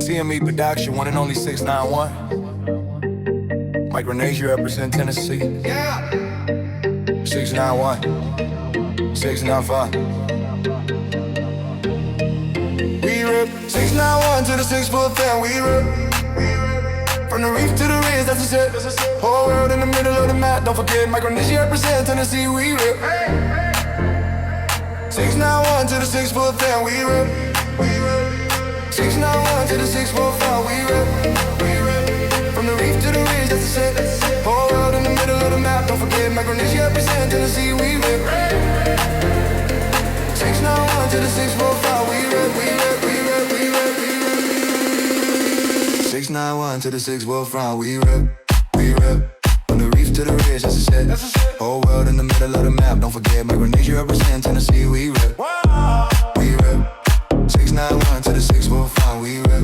T.M.E production, one and only 691. Micronesia represent Tennessee. Yeah. 691, 695. We rip 691 to the 6-foot fan. We rip from the reef to the ridge, that's a set. Whole world in the middle of the map. Don't forget, Micronesia represent Tennessee. We rip 691 to the 6-foot fan. We rip 691 to the 6-foot fan. We rip from the reef to the ridge, that's a set. Whole world in the middle of the map. Don't forget, Micronesia represent Tennessee. We rip 691 to the 6-foot fan. We rip 691 to the 6-foot fan. We rip from the reef to the ridge, that's a set. Whole world in the middle of the map. Don't forget, Micronesia represent Tennessee. We rip 691 to the 6-foot fan. We rip.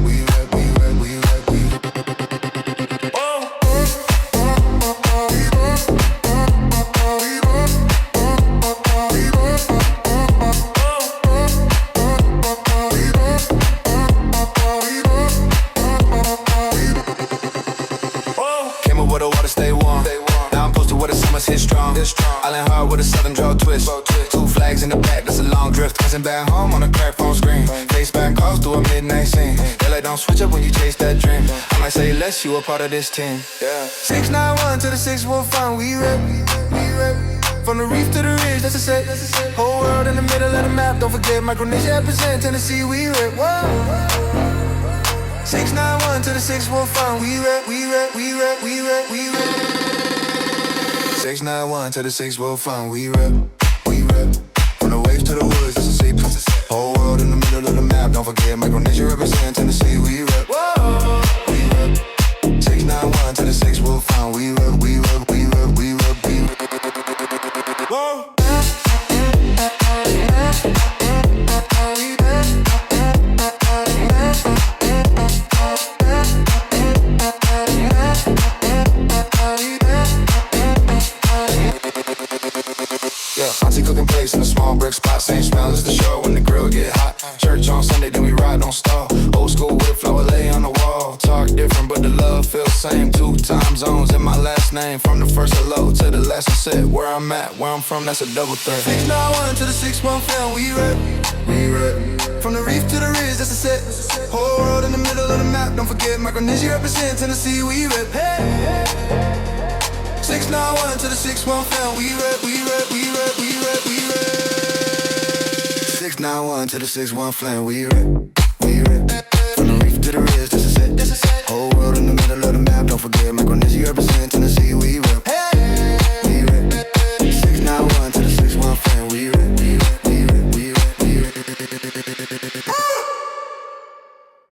Where the water stay warm. Now I'm posted where the summers hit strong. Island hard with a southern draw twist. Two flags in the back, that's a long drift. Cousin back home on a crack phone screen. Face back calls through a midnight scene. They like, don't switch up when you chase that dream. I might say less, you a part of this team. 691 to the 6-foot fan. We rip from the reef to the ridge, that's a set. Whole world in the middle of the map. Don't forget, Micronesia represent Tennessee. We rip 691 to the 6-foot fan. We rip 691 to the 6-foot fan. We rip from the waves to the woods, that's a sea. Whole world in the middle of the map. Don't forget, Micronesia represent Tennessee. We rip 691 to the 6-foot fan. We rip. Whoa. Auntie cooking plates in a small brick spot. Same smell as the shore when the grill get hot. Church on Sunday, then we ride on Star. Old school whip flower lay on the wall. Talk different, but the love feels same. 2 time zones in my last name. From the first hello to the last set. Where I'm at, where I'm from, that's a double threat. 691 to the 6-foot fan. We rip from the reef to the ridge, that's a set. Whole world in the middle of the map. Don't forget, Micronesia represent Tennessee. We rip 691 to the 6-foot fan. We rip 691 to the 6-1 fan. We rip from the reef to the ridge, that's a set.